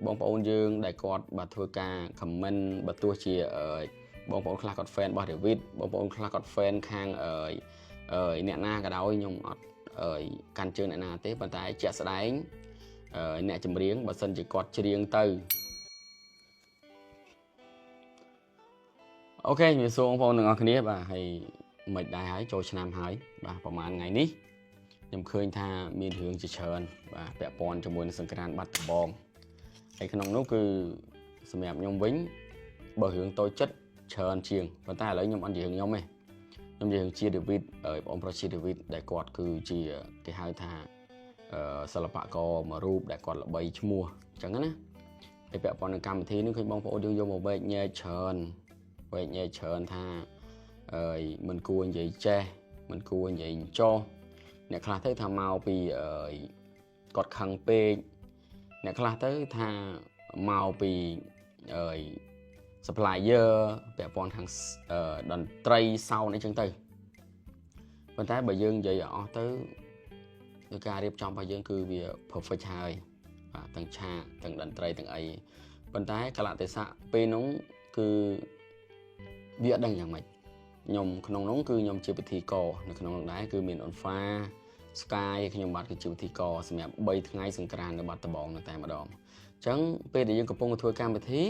បងប្អូនយើងដែលគាត់បាទធ្វើការ comment បើទោះជាបងប្អូនខ្លះគាត់ fan របស់ David បងប្អូនខ្លះគាត់ fan ខាងអ្នកណាក៏ដោយខ្ញុំអត់កាន់ជើងអ្នកណាទេប៉ុន្តែជាក់ស្ដែងអ្នកចម្រៀងបើសិនជាគាត់ច្រៀងទៅអូខេជំរាបសួរបងប្អូនទាំងអស់គ្នាបាទហើយមិនដែរហើយចូលឆ្នាំហើយបាទប្រហែលថ្ងៃនេះខ្ញុំឃើញថាមានរឿងជាច្រើនបាទពាក់ព័ន្ធជាមួយនឹងសង្គ្រាមបាត់ដំបងហើយក្នុងនោះគឺសម្រាប់ខ្ញុំវិញបើរឿងតូចចិត្តច្រើនជាងប៉ុន្តែឥឡូវខ្ញុំអត់និយាយរឿងខ្ញុំទេខ្ញុំនិយាយរឿងជា David បងប្រុសជា David ដែលគាត់គឺជាគេហៅថាសិល្បករមួយរូបដែលគាត់ល្បីឈ្មោះអញ្ចឹងណាហើយពាក់ព័ន្ធនឹងកម្មវិធីនេះឃើញបងប្អូនយើងយកមកវែកញែកច្រើនថាមិនគួរនិយាយចេះមិនគួរនិយាយចោះអ្នកខ្លះទៅថាមកពីគាត់ខឹងពេកអ្នកខ្លះទៅថាមកពីsupplier ពាក់ព័ន្ធខាងតន្ត្រី sound អីចឹងទៅប៉ុន្តែបើយើងនិយាយអស់ទៅដោយការរៀបចំរបស់យើងគឺវា perfect ហើយបាទទាំងឆាកទាំងតន្ត្រីទាំងអីប៉ុន្តែកលៈទេសៈពេលនោះគឺវាអត់ដឹងយ៉ាងម៉េចខ្ញុំក្នុងនោះគឺខ្ញុំជាពិធីករនៅក្នុងនោះដែរគឺមានអ៊ុនហ្វា Sky ខ្ញុំបាទគឺជាពិធីករសម្រាប់3ថ្ងៃសង្ក្រាន្តនៅបាត់ដំបងនៅតែម្ដងអញ្ចឹងពេលដែលយើងកំពុងធ្វើកម្មវិធី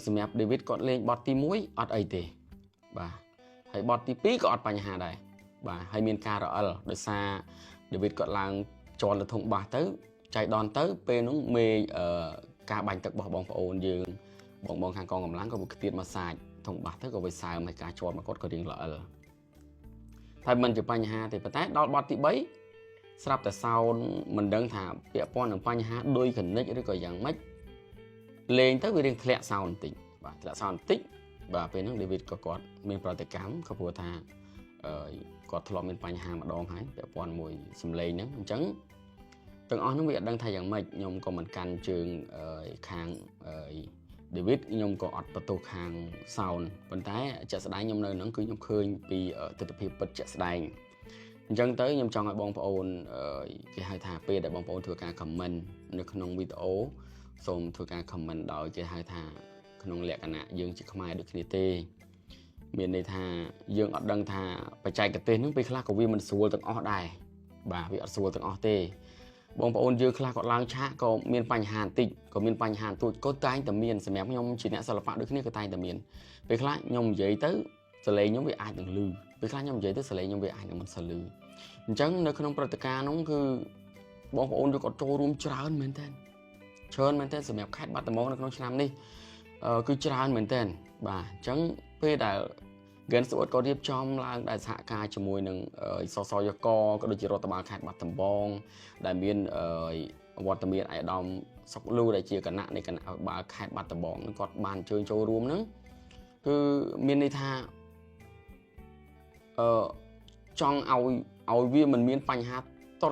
សម្រាប់ David គាត់លេងបទទី1អត់អីទេបាទហើយបទទី2ក៏អត់បញ្ហាដែរបាទហើយមានការរអិលដោយសារ David គាត់ឡើងជន់ទៅធុងបាសទៅចៃដនទៅពេលនោះមេការបាញ់ទឹករបស់បងប្អូនយើងបងខាងកងកម្លាំងក៏វាខ្ទាតមកសាច់ធុងបាសទៅក៏វាសើមហើយការជាប់មកគាត់ក៏រៀងរអិលតែមិនជាបញ្ហាទេប៉ុន្តែដល់បទទី3ស្រាប់តែសោនមិនដឹងថាពាក់ព័ន្ធនឹងបញ្ហាដូចកណិចឬក៏យ៉ាងម៉េចលេងទៅវារៀងធ្លាក់សោនបន្តិចបាទធ្លាក់សោនបន្តិចបាទពេលហ្នឹង David ក៏គាត់មានប្រតិកម្មក៏ព្រោះថាគាត់ធ្លាប់មានបញ្ហាម្ដងហើយពាក់ព័ន្ធមួយសម្លេងហ្នឹងអញ្ចឹងទាំងអស់ហ្នឹងវាអត់ដឹងថាយ៉ាងម៉េចខ្ញុំក៏មិនកាន់ជើងខាងDavid ខ្ញុំក៏អត់បន្ទោសខាង sound ប៉ុន្តែជាក់ស្ដែងខ្ញុំនៅហ្នឹងគឺខ្ញុំឃើញពីទស្សនវិជ្ជាពិតជាក់ស្ដែងអញ្ចឹងទៅខ្ញុំចង់ឲ្យបងប្អូនគេហៅថាពេលដែលបងប្អូនធ្វើការ comment នៅក្នុងវីដេអូសូមធ្វើការ comment ដោយគេហៅថាក្នុងលក្ខណៈយើងជាខ្មែរដូចគ្នាទេមានន័យថាយើងអត់ដឹងថាបច្ចេកទេសហ្នឹងពេលខ្លះក៏វាមិនស្រួលទាំងអស់ដែរបាទវាអត់ស្រួលទាំងអស់ទេបងប្អូនយើងខ្លះគាត់ឡើងឆាកក៏មានបញ្ហាបន្តិចក៏មានបញ្ហាទូចក៏តែងតែមានសម្រាប់ខ្ញុំជាអ្នកសិល្បៈដូចគ្នាក៏តែងតែមានពេលខ្លះខ្ញុំនិយាយទៅសលេងខ្ញុំវាអាចនឹងលឺពេលខ្លះខ្ញុំនិយាយទៅសលេងខ្ញុំវាអាចនឹងមិនសូវលឺអញ្ចឹងនៅក្នុងព្រឹត្តិការណ៍នោះគឺបងប្អូនយើងក៏ចូលរួមច្រើនមែនតើសម្រាប់ខេត្តបាត់ដំបងនៅក្នុងឆ្នាំនេះគឺច្រើនមែនតើបាទអញ្ចឹងពេលដែល Gen Sword ក៏រៀបចំឡើងដែលសហការជាមួយនឹងសសយកក៏ដូចជារដ្ឋបាលខេត្តបាត់ដំបងដែលមានវត្តមានអាយដាមសុកលូដែលជាគណៈនៃគណៈបាលខេត្តបាត់ដំបងគាត់បានអញ្ជើញចូលរួមហ្នឹងគឺមានន័យថាចង់ឲ្យវាមិនមានបញ្ហាត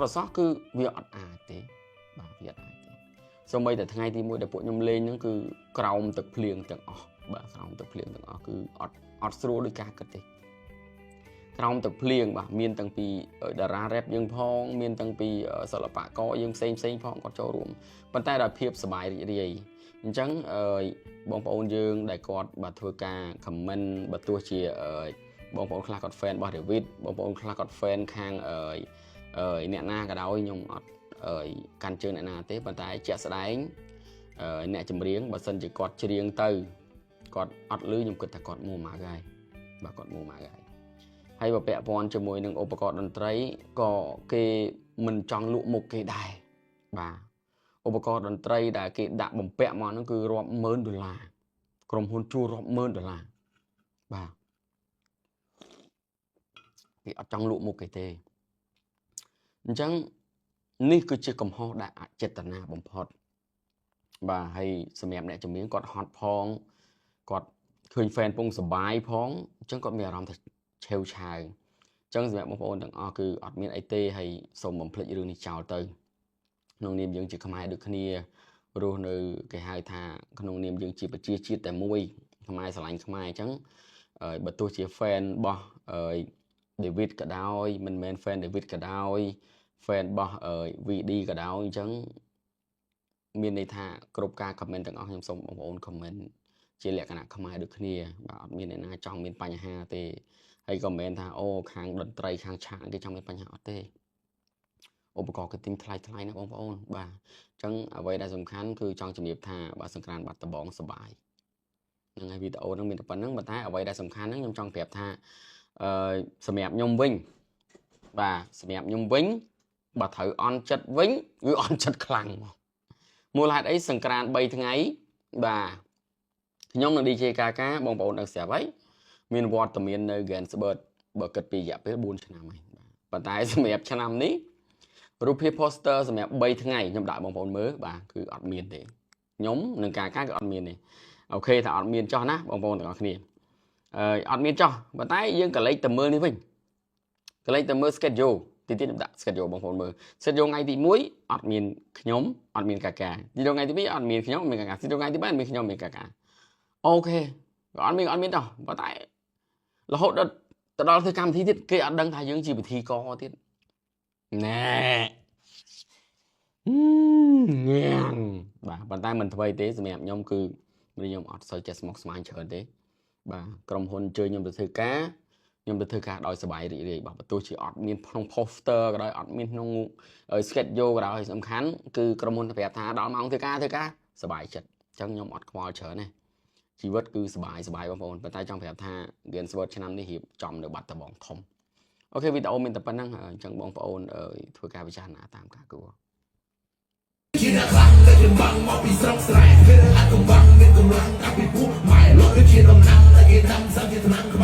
រសោះគឺវាអត់អាចទេបាទវាអត់អាចទេសូម្បីតែថ្ងៃទី1ដែលពួកខ្ញុំលេងហ្នឹងគឺក្រោមទឹកភ្លៀងទាំងអស់បាទក្រោមទឹកភ្លៀងទាំងអស់គឺអត់ស្រួលដោយការគិតទេក្រោមទឹកភ្លៀងបាទមានទាំងពីតារា rap យើងផងមានទាំងពីសិល្បករយើងផ្សេងផងគាត់ចូលរួមប៉ុន្តែដោយភាពសប្បាយរីករាយអញ្ចឹងបងប្អូនយើងដែលគាត់បាទធ្វើការ comment បើទោះជាបងប្អូនខ្លះគាត់ fan របស់ David បងប្អូនខ្លះគាត់ fan ខាងអ្នកណាក៏ដោយខ្ញុំអត់កាន់ជើងអ្នកណាទេប៉ុន្តែជាក់ស្ដែងអ្នកចម្រៀងបើសិនជាគាត់ច្រៀងទៅគាត់អត់លឺខ្ញុំគិតថាគាត់មួម៉ៅហើយបាទគាត់មួម៉ៅហើយបើពាក់ព័ន្ធជាមួយនឹងឧបករណ៍តន្ត្រីក៏គេមិនចង់លក់មុខគេដែរបាទឧបករណ៍តន្ត្រីដែលគេដាក់បំពាក់មកហ្នឹងគឺរាប់ម៉ឺនដុល្លារក្រុមហ៊ុនជួលរាប់ម៉ឺនដុល្លារបាទគេអត់ចង់លក់មុខគេទេអញ្ចឹងនេះគឺជាកំហុសដែលអចេតនាបំផុតបាទហើយសម្រាប់អ្នកជំនាញគាត់ហត់ផងគាត់ឃើញ fan ពងសបាយផងអញ្ចឹងគាត់មានអារម្មណ៍ថាឆេវឆាវអញ្ចឹងសម្រាប់បងប្អូនទាំងអស់គឺអត់មានអីទេហើយសូមបំភ្លេចរឿងនេះចោលទៅក្នុងនាមយើងជាខ្មែរដូចគ្នារស់នៅគេហៅថាក្នុងនាមយើងជាប្រជាជាតិតែមួយខ្មែរស្រឡាញ់ខ្មែរអញ្ចឹងបើទោះជា fan របស់ David ក៏ដោយមិនមែន fan David ក៏ដោយ fan របស់ VD ក៏ដោយអញ្ចឹង មានន័យថាគ្រប់ការ comment ទាំងអស់ខ្ញុំសូមបងប្អូន comment ជាលក្ខណៈខ្មែរដូចគ្នាបាទអត់មានអ្នកណាចង់មានបញ្ហាទេហើយ comment ថាអូខាងតន្ត្រីខាងឆាកគេចង់មានបញ្ហាអត់ទេឧបករណ៍គឺទិញថ្លៃណាបងប្អូនបាទអញ្ចឹងអ្វីដែលសំខាន់គឺចង់ជំរាបថាបាទសង្គ្រាមបាត់ដំបងសបាយហ្នឹងហើយវីដេអូហ្នឹងមានតែប៉ុណ្្នឹងប៉ុន្តែអ្វីដែលសំខាន់ហ្នឹងខ្ញុំចង់ប្រាប់ថាសម្រាប់ខ្ញុំវិញបាទសម្រាប់ខ្ញុំវិញបើត្រូវអន់ចិត្តវិញគឺអន់ចិត្តខ្លាំងមកមូលហេតុអីសង្គ្រាម3ថ្ងៃបាទខ្ញុំនៅ DJ KK បងប្អូនដឹងស្រាប់ហើយមានវត្តមាននៅ Gainsburg បើគិតពីរយៈពេល4ឆ្នាំហើយប៉ុន្តែសម្រាប់ឆ្នាំនេះរូបភាព poster សម្រាប់3ថ្ងៃខ្ញុំដាក់បងប្អូនមើលបាទគឺអត់មានទេខ្ញុំនឹងKKគឺអត់មានទេអូខេថាអត់មានចោះណាបងប្អូនទាំងអស់គ្នាអត់មានចោះប៉ុន្តែយើងក៏លេចទៅមើលនេះវិញក៏លេចទៅមើល schedule ទីដាក់ schedule បងប្អូនមើល schedule ថ្ងៃទី1អត់មានខ្ញុំអត់មានKK ទីថ្ងៃទី2អត់មានខ្ញុំមានKK ទីថ្ងៃទី3មានខ្ញុំមានKKអូខេក៏អត់មានចោះប៉ុន្តែរហូតដល់ទៅដល់ធ្វើកម្មវិធីទៀតគេអត់ដឹងថាយើងជាពិធីកទៀតណែញ៉ាំបាទប៉ុន្តែមិនធ្វើអីទេសម្រាប់ខ្ញុំគឺខ្ញុំអត់សូវចេះស្មុគស្មាញច្រើនទេបាទក្រុមហ៊ុនអញ្ជើញខ្ញុំទៅធ្វើការខ្ញុំទៅធ្វើការដោយសប្បាយរីករាយបាទបើទោះជាអត់មានក្នុង poster ក៏ដោយអត់មានក្នុង schedule ក៏ដោយសំខាន់គឺក្រុមហ៊ុនប្រាប់ថាដល់ម៉ោងធ្វើការសប្បាយចិត្តអញ្ចឹងខ្ញុំអត់ខ្វល់ច្រើនទេជីវិតគឺសប្បាយបងប្អូនប៉ុន្តែចង់ប្រាប់ថា Gainsburg ឆ្នាំនេះរៀបចំនៅបាត់ដំបងធំអូខេវីដេអូមានតែប៉ុណ្្នឹងអញ្ចឹងបងប្អូនធ្វើការពិចារណាតាមការគួរជាអ្នកខ្លាំងតែចម្បាំងមកពីស្រុកស្រែពេលអាចកំបាំងមានកម្លាំងកាពីពុះម៉ែលោកគឺជាតំណាងតែគេដាំសាជាតំណាង